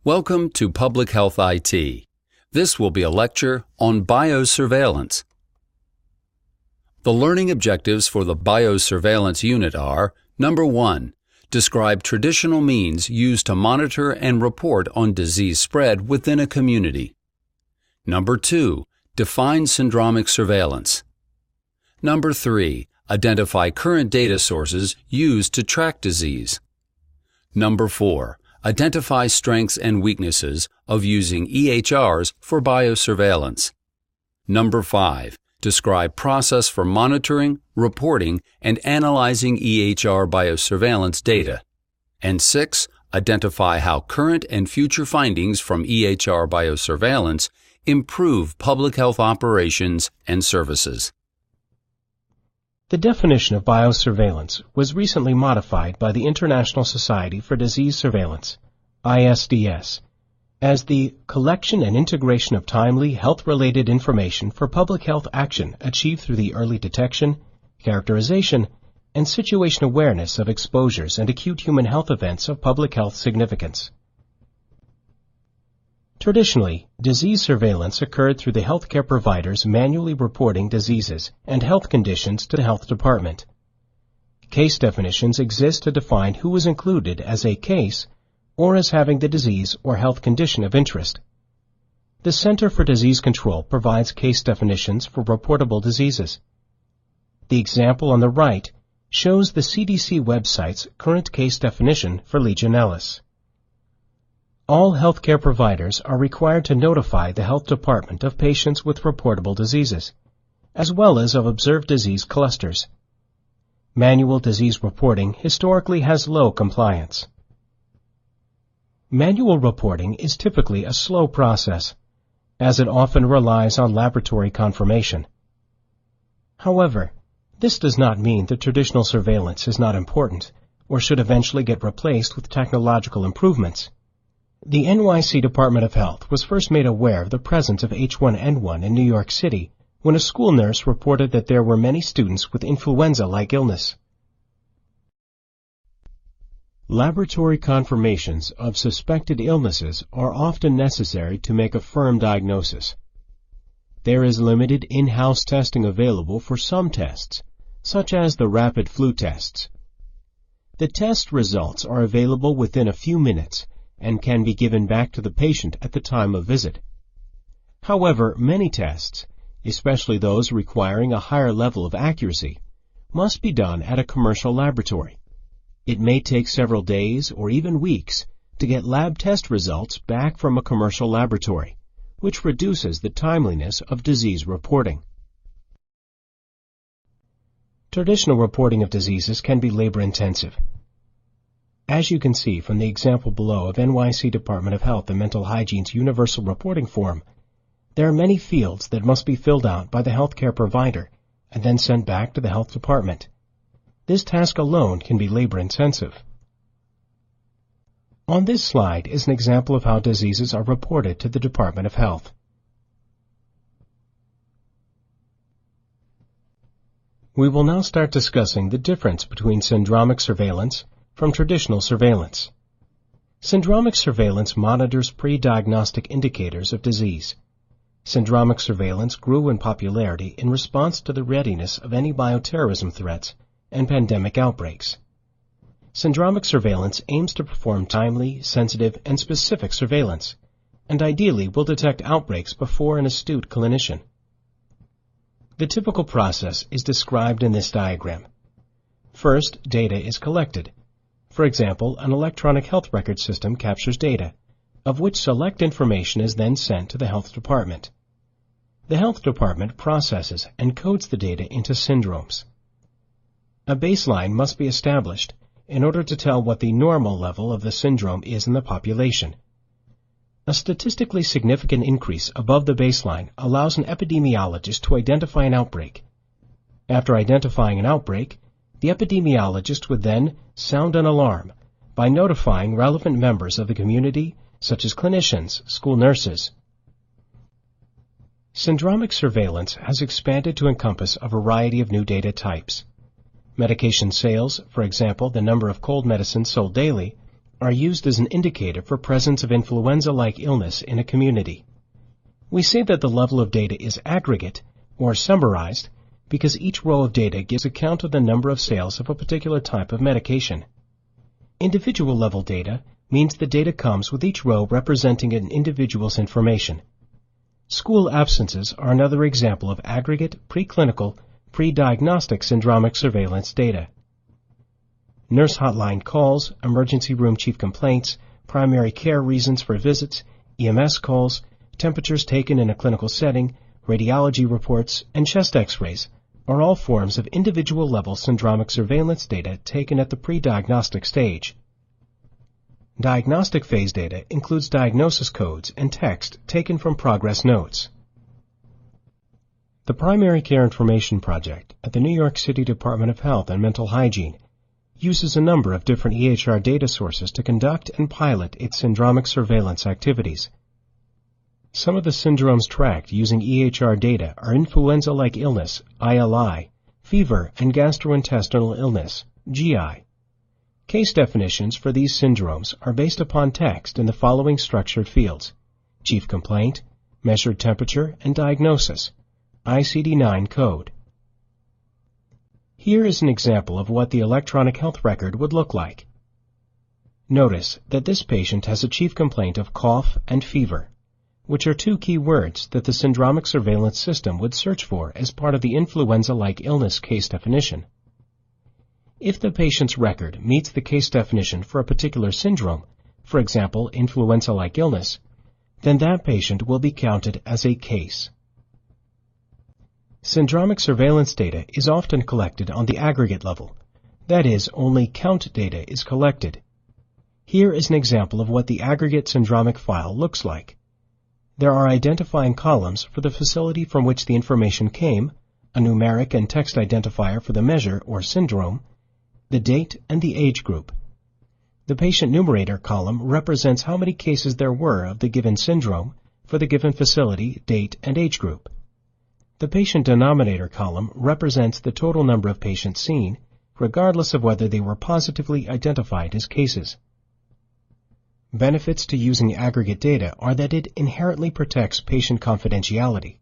Welcome to Public Health IT. This will be a lecture on biosurveillance. The learning objectives for the biosurveillance unit are: Number 1. Describe traditional means used to monitor and report on disease spread within a community. Number 2. Define syndromic surveillance. Number 3. Identify current data sources used to track disease. Number 4. Identify strengths and weaknesses of using EHRs for biosurveillance. Number 5. Describe process for monitoring, reporting, and analyzing EHR biosurveillance data. And 6. Identify how current and future findings from EHR biosurveillance improve public health operations and services. The definition of biosurveillance was recently modified by the International Society for Disease Surveillance, ISDS, as the collection and integration of timely health-related information for public health action achieved through the early detection, characterization, and situation awareness of exposures and acute human health events of public health significance. Traditionally, disease surveillance occurred through the healthcare providers manually reporting diseases and health conditions to the health department. Case definitions exist to define who is included as a case or as having the disease or health condition of interest. The Center for Disease Control provides case definitions for reportable diseases. The example on the right shows the CDC website's current case definition for Legionella. All healthcare providers are required to notify the health department of patients with reportable diseases, as well as of observed disease clusters. Manual disease reporting historically has low compliance. Manual reporting is typically a slow process, as it often relies on laboratory confirmation. However, this does not mean that traditional surveillance is not important or should eventually get replaced with technological improvements. The NYC Department of Health was first made aware of the presence of H1N1 in New York City when a school nurse reported that there were many students with influenza-like illness. Laboratory confirmations of suspected illnesses are often necessary to make a firm diagnosis. There is limited in-house testing available for some tests, such as the rapid flu tests. The test results are available within a few minutes and can be given back to the patient at the time of visit. However, many tests, especially those requiring a higher level of accuracy, must be done at a commercial laboratory. It may take several days or even weeks to get lab test results back from a commercial laboratory, which reduces the timeliness of disease reporting. Traditional reporting of diseases can be labor-intensive. As you can see from the example below of NYC Department of Health and Mental Hygiene's Universal Reporting Form, there are many fields that must be filled out by the healthcare provider and then sent back to the health department. This task alone can be labor-intensive. On this slide is an example of how diseases are reported to the Department of Health. We will now start discussing the difference between syndromic surveillance from traditional surveillance. Syndromic surveillance monitors pre-diagnostic indicators of disease. Syndromic surveillance grew in popularity in response to the readiness of any bioterrorism threats and pandemic outbreaks. Syndromic surveillance aims to perform timely, sensitive, and specific surveillance, and ideally will detect outbreaks before an astute clinician. The typical process is described in this diagram. First, data is collected. For example, an electronic health record system captures data, of which select information is then sent to the health department. The health department processes and codes the data into syndromes. A baseline must be established in order to tell what the normal level of the syndrome is in the population. A statistically significant increase above the baseline allows an epidemiologist to identify an outbreak. After identifying an outbreak, the epidemiologist would then sound an alarm by notifying relevant members of the community, such as clinicians, school nurses. Syndromic surveillance has expanded to encompass a variety of new data types. Medication sales, for example, the number of cold medicines sold daily, are used as an indicator for presence of influenza-like illness in a community. We say that the level of data is aggregate, or summarized, because each row of data gives a count of the number of sales of a particular type of medication. Individual level data means the data comes with each row representing an individual's information. School absences are another example of aggregate, preclinical, pre-diagnostic syndromic surveillance data. Nurse hotline calls, emergency room chief complaints, primary care reasons for visits, EMS calls, temperatures taken in a clinical setting, radiology reports, and chest x-rays are all forms of individual-level syndromic surveillance data taken at the pre-diagnostic stage. Diagnostic phase data includes diagnosis codes and text taken from progress notes. The Primary Care Information Project at the New York City Department of Health and Mental Hygiene uses a number of different EHR data sources to conduct and pilot its syndromic surveillance activities. Some of the syndromes tracked using EHR data are influenza-like illness, ILI, fever, and gastrointestinal illness, GI. Case definitions for these syndromes are based upon text in the following structured fields: chief complaint, measured temperature, and diagnosis, ICD-9 code. Here is an example of what the electronic health record would look like. Notice that this patient has a chief complaint of cough and fever, which are two key words that the syndromic surveillance system would search for as part of the influenza-like illness case definition. If the patient's record meets the case definition for a particular syndrome, for example, influenza-like illness, then that patient will be counted as a case. Syndromic surveillance data is often collected on the aggregate level. That is, only count data is collected. Here is an example of what the aggregate syndromic file looks like. There are identifying columns for the facility from which the information came, a numeric and text identifier for the measure or syndrome, the date, and the age group. The patient numerator column represents how many cases there were of the given syndrome for the given facility, date, and age group. The patient denominator column represents the total number of patients seen, regardless of whether they were positively identified as cases. Benefits to using aggregate data are that it inherently protects patient confidentiality.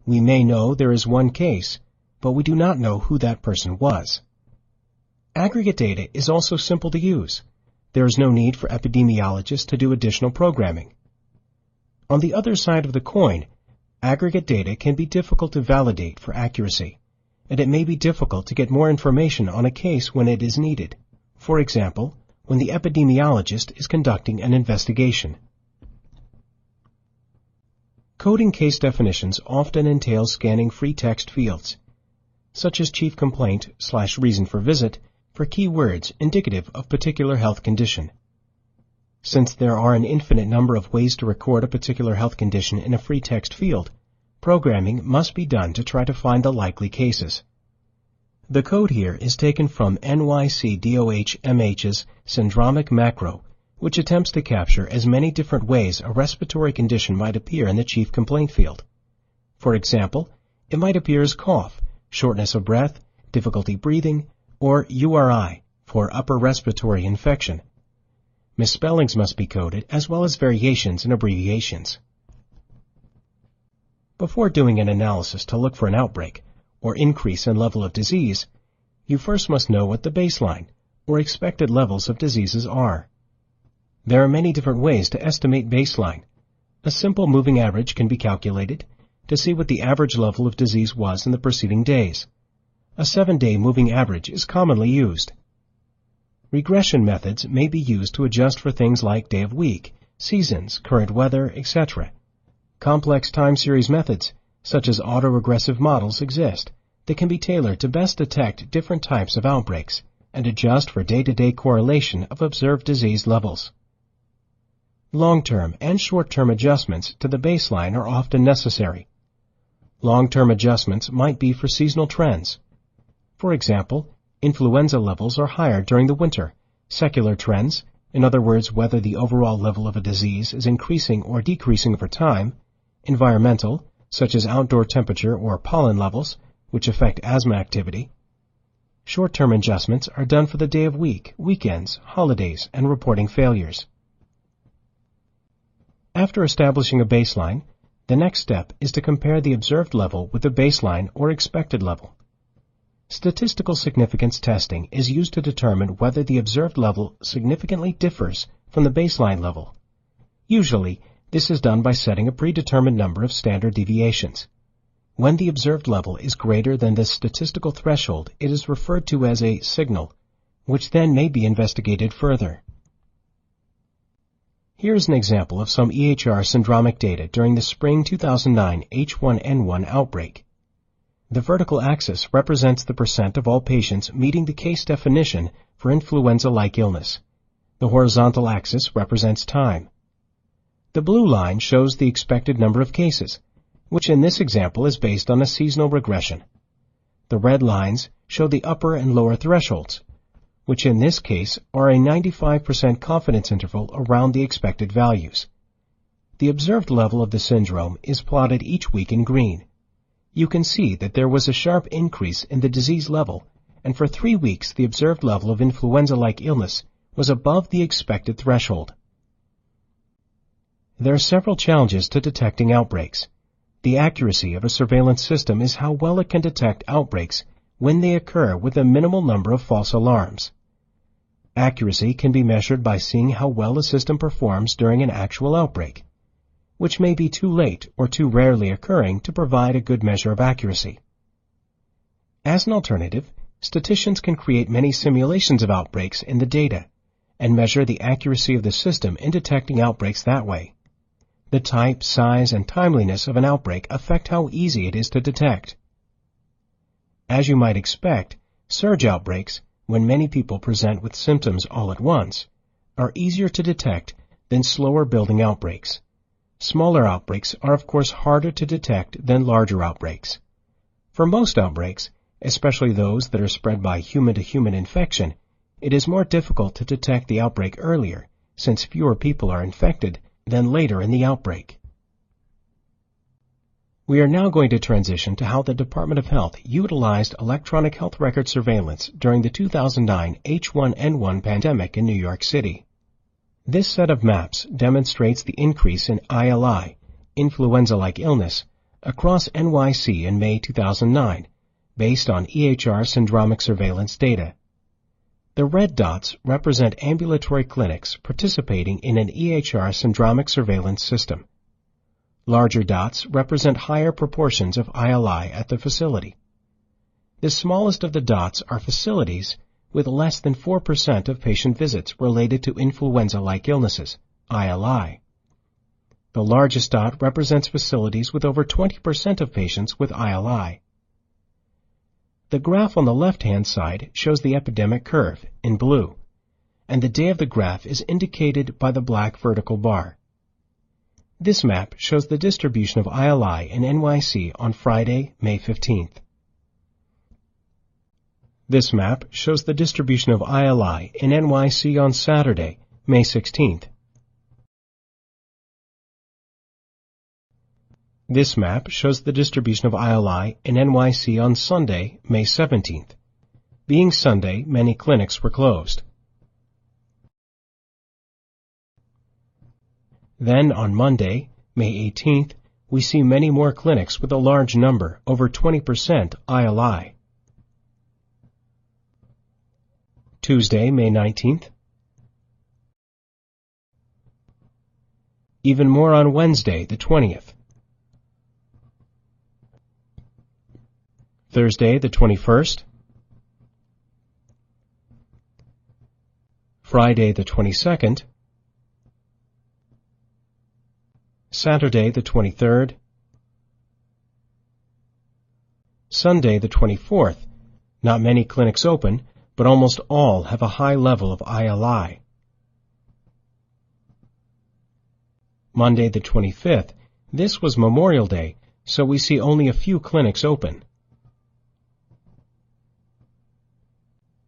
We may know there is one case, but we do not know who that person was. Aggregate data is also simple to use. There is no need for epidemiologists to do additional programming. On the other side of the coin, aggregate data can be difficult to validate for accuracy, and it may be difficult to get more information on a case when it is needed. For example, when the epidemiologist is conducting an investigation. Coding case definitions often entails scanning free text fields, such as chief complaint/reason for visit, for keywords indicative of particular health condition. Since there are an infinite number of ways to record a particular health condition in a free text field, programming must be done to try to find the likely cases. The code here is taken from NYC-DOH-MH's syndromic macro, which attempts to capture as many different ways a respiratory condition might appear in the chief complaint field. For example, it might appear as cough, shortness of breath, difficulty breathing, or URI for upper respiratory infection. Misspellings must be coded as well as variations and abbreviations. Before doing an analysis to look for an outbreak or increase in level of disease, you first must know what the baseline or expected levels of diseases are. There are many different ways to estimate baseline. A simple moving average can be calculated to see what the average level of disease was in the preceding days. A 7-day moving average is commonly used. Regression methods may be used to adjust for things like day of week, seasons, current weather, etc. Complex time series methods, such as autoregressive models, exist that can be tailored to best detect different types of outbreaks and adjust for day-to-day correlation of observed disease levels. Long-term and short-term adjustments to the baseline are often necessary. Long-term adjustments might be for seasonal trends. For example, influenza levels are higher during the winter. Secular trends, in other words, whether the overall level of a disease is increasing or decreasing over time. Environmental, such as outdoor temperature or pollen levels, which affect asthma activity. Short-term adjustments are done for the day of week, weekends, holidays, and reporting failures. After establishing a baseline, the next step is to compare the observed level with the baseline or expected level. Statistical significance testing is used to determine whether the observed level significantly differs from the baseline level. Usually, this is done by setting a predetermined number of standard deviations. When the observed level is greater than the statistical threshold, it is referred to as a signal, which then may be investigated further. Here is an example of some EHR syndromic data during the spring 2009 H1N1 outbreak. The vertical axis represents the percent of all patients meeting the case definition for influenza-like illness. The horizontal axis represents time. The blue line shows the expected number of cases, which in this example is based on a seasonal regression. The red lines show the upper and lower thresholds, which in this case are a 95% confidence interval around the expected values. The observed level of the syndrome is plotted each week in green. You can see that there was a sharp increase in the disease level, and for 3 weeks the observed level of influenza-like illness was above the expected threshold. There are several challenges to detecting outbreaks. The accuracy of a surveillance system is how well it can detect outbreaks when they occur with a minimal number of false alarms. Accuracy can be measured by seeing how well a system performs during an actual outbreak, which may be too late or too rarely occurring to provide a good measure of accuracy. As an alternative, statisticians can create many simulations of outbreaks in the data and measure the accuracy of the system in detecting outbreaks that way. The type, size, and timeliness of an outbreak affect how easy it is to detect. As you might expect, surge outbreaks, when many people present with symptoms all at once, are easier to detect than slower building outbreaks. Smaller outbreaks are of course harder to detect than larger outbreaks. For most outbreaks, especially those that are spread by human-to-human infection, it is more difficult to detect the outbreak earlier, since fewer people are infected than later in the outbreak. We are now going to transition to how the Department of Health utilized electronic health record surveillance during the 2009 H1N1 pandemic in New York City. This set of maps demonstrates the increase in ILI, influenza-like illness, across NYC in May 2009, based on EHR syndromic surveillance data. The red dots represent ambulatory clinics participating in an EHR syndromic surveillance system. Larger dots represent higher proportions of ILI at the facility. The smallest of the dots are facilities with less than 4% of patient visits related to influenza-like illnesses, ILI. The largest dot represents facilities with over 20% of patients with ILI. The graph on the left-hand side shows the epidemic curve, in blue, and the day of the graph is indicated by the black vertical bar. This map shows the distribution of ILI in NYC on Friday, May 15th. This map shows the distribution of ILI in NYC on Saturday, May 16th. This map shows the distribution of ILI in NYC on Sunday, May 17th. Being Sunday, many clinics were closed. Then on Monday, May 18th, we see many more clinics with a large number, over 20% ILI. Tuesday, May 19th. Even more on Wednesday, the 20th. Thursday, the 21st. Friday, the 22nd. Saturday, the 23rd. Sunday, the 24th. Not many clinics open, but almost all have a high level of ILI. Monday, the 25th. This was Memorial Day, so we see only a few clinics open.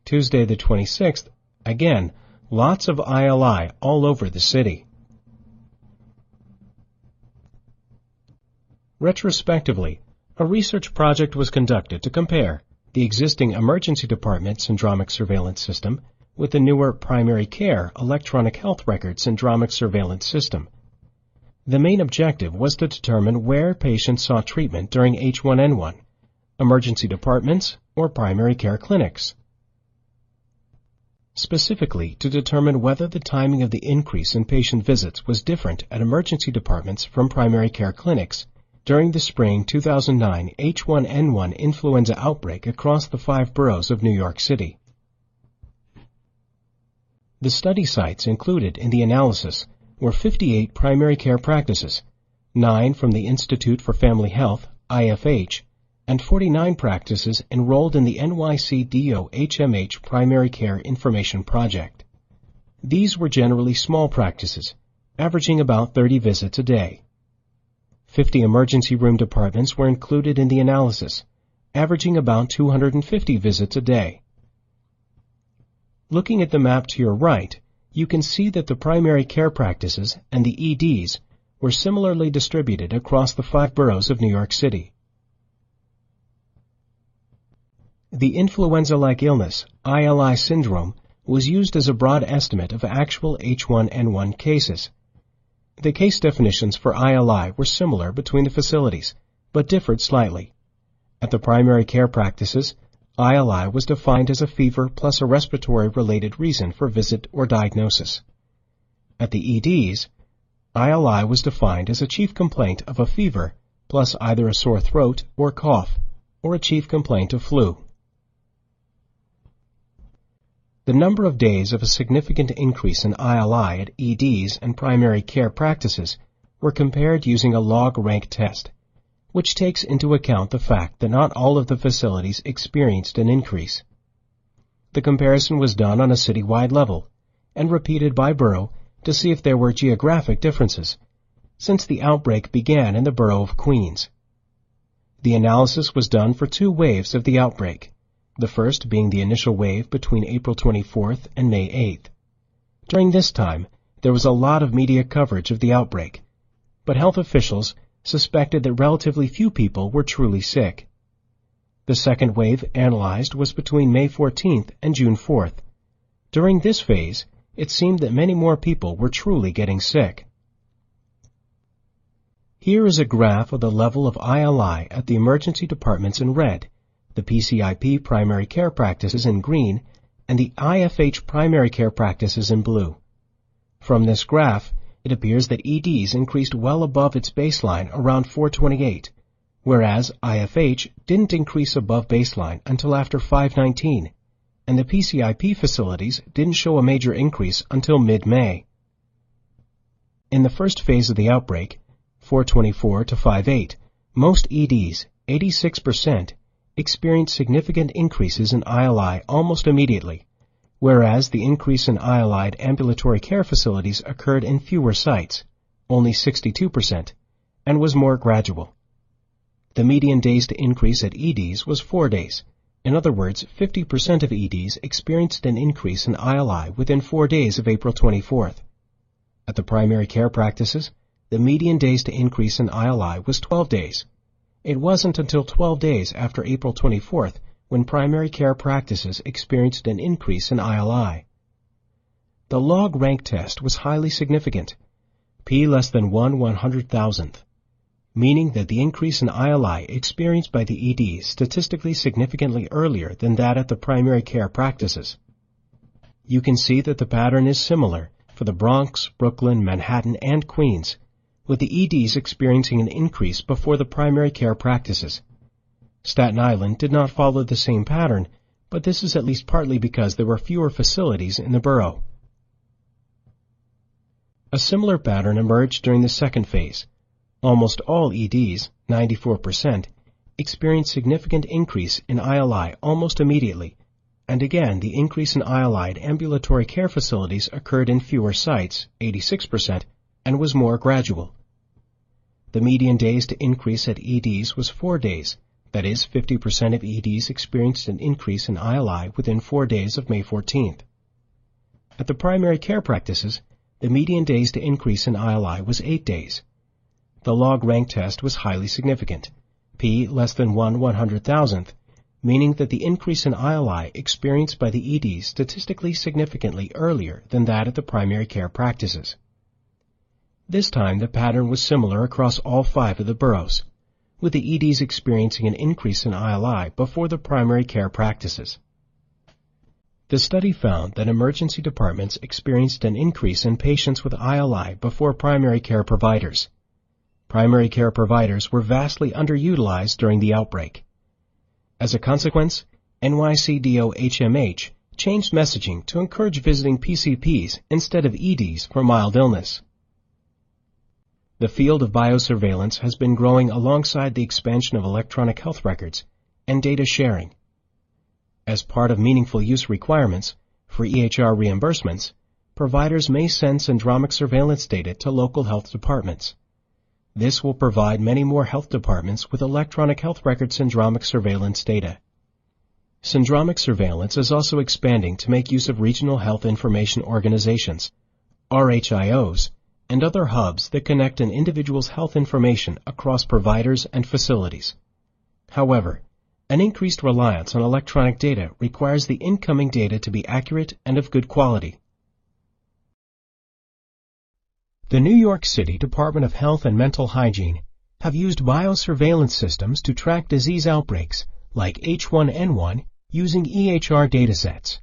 Tuesday, the 26th. Again, lots of ILI all over the city. Retrospectively, a research project was conducted to compare the existing emergency department syndromic surveillance system with the newer primary care electronic health record syndromic surveillance system. The main objective was to determine where patients sought treatment during H1N1, emergency departments or primary care clinics. Specifically, to determine whether the timing of the increase in patient visits was different at emergency departments from primary care clinics during the spring 2009 H1N1 influenza outbreak across the 5 boroughs of New York City. The study sites included in the analysis were 58 primary care practices, 9 from the Institute for Family Health, IFH, and 49 practices enrolled in the NYC-DO-HMH Primary Care Information Project. These were generally small practices, averaging about 30 visits a day. 50 emergency room departments were included in the analysis, averaging about 250 visits a day. Looking at the map to your right, you can see that the primary care practices and the EDs were similarly distributed across the 5 boroughs of New York City. The influenza-like illness, ILI syndrome, was used as a broad estimate of actual H1N1 cases. The case definitions for ILI were similar between the facilities, but differed slightly. At the primary care practices, ILI was defined as a fever plus a respiratory-related reason for visit or diagnosis. At the EDs, ILI was defined as a chief complaint of a fever plus either a sore throat or cough, or a chief complaint of flu. The number of days of a significant increase in ILI at EDs and primary care practices were compared using a log rank test, which takes into account the fact that not all of the facilities experienced an increase. The comparison was done on a citywide level and repeated by borough to see if there were geographic differences, since the outbreak began in the borough of Queens. The analysis was done for 2 waves of the outbreak, the first being the initial wave between April 24th and May 8th. During this time, there was a lot of media coverage of the outbreak, but health officials suspected that relatively few people were truly sick. The second wave analyzed was between May 14th and June 4th. During this phase, it seemed that many more people were truly getting sick. Here is a graph of the level of ILI at the emergency departments in red, the PCIP primary care practices in green, and the IFH primary care practices in blue. From this graph, it appears that EDs increased well above its baseline around 428, whereas IFH didn't increase above baseline until after 519, and the PCIP facilities didn't show a major increase until mid-May. In the first phase of the outbreak, 424 to 58, most EDs, 86%, experienced significant increases in ILI almost immediately, whereas the increase in ILI at ambulatory care facilities occurred in fewer sites, only 62%, and was more gradual. The median days to increase at EDs was 4 days. In other words, 50% of EDs experienced an increase in ILI within 4 days of April 24th. At the primary care practices, the median days to increase in ILI was 12 days. It wasn't until 12 days after April 24th when primary care practices experienced an increase in ILI. The log rank test was highly significant, p less than 1/100,000th, meaning that the increase in ILI experienced by the ED statistically significantly earlier than that at the primary care practices. You can see that the pattern is similar for the Bronx, Brooklyn, Manhattan, and Queens, with the EDs experiencing an increase before the primary care practices. Staten Island did not follow the same pattern, but this is at least partly because there were fewer facilities in the borough. A similar pattern emerged during the second phase. Almost all EDs, 94%, experienced significant increase in ILI almost immediately, and again the increase in ILI at ambulatory care facilities occurred in fewer sites, 86%, and was more gradual. The median days to increase at EDs was 4 days, that is, 50% of EDs experienced an increase in ILI within 4 days of May 14th. At the primary care practices, the median days to increase in ILI was 8 days. The log rank test was highly significant, p less than 1/100,000th, meaning that the increase in ILI experienced by the EDs statistically significantly earlier than that at the primary care practices. This time the pattern was similar across all 5 of the boroughs, with the EDs experiencing an increase in ILI before the primary care practices. The study found that emergency departments experienced an increase in patients with ILI before primary care providers. Primary care providers were vastly underutilized during the outbreak. As a consequence, NYCDO-HMH changed messaging to encourage visiting PCPs instead of EDs for mild illness. The field of biosurveillance has been growing alongside the expansion of electronic health records and data sharing. As part of meaningful use requirements for EHR reimbursements, providers may send syndromic surveillance data to local health departments. This will provide many more health departments with electronic health record syndromic surveillance data. Syndromic surveillance is also expanding to make use of regional health information organizations, RHIOs, and other hubs that connect an individual's health information across providers and facilities. However, an increased reliance on electronic data requires the incoming data to be accurate and of good quality. The New York City Department of Health and Mental Hygiene have used biosurveillance systems to track disease outbreaks like H1N1 using EHR datasets.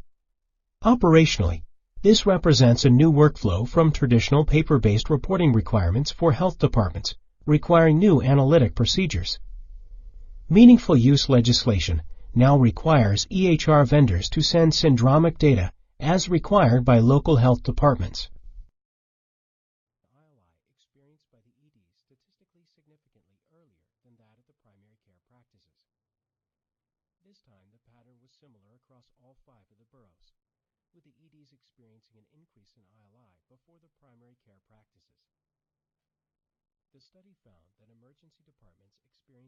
Operationally, this represents a new workflow from traditional paper-based reporting requirements for health departments, requiring new analytic procedures. Meaningful use legislation now requires EHR vendors to send syndromic data as required by local health departments. ILI experienced by the EDs statistically significantly earlier than that at the primary care practices. This time the pattern was similar across all 5 of the boroughs, with the EDs experiencing an increase in ILI before the primary care practices. The study found that emergency departments experienced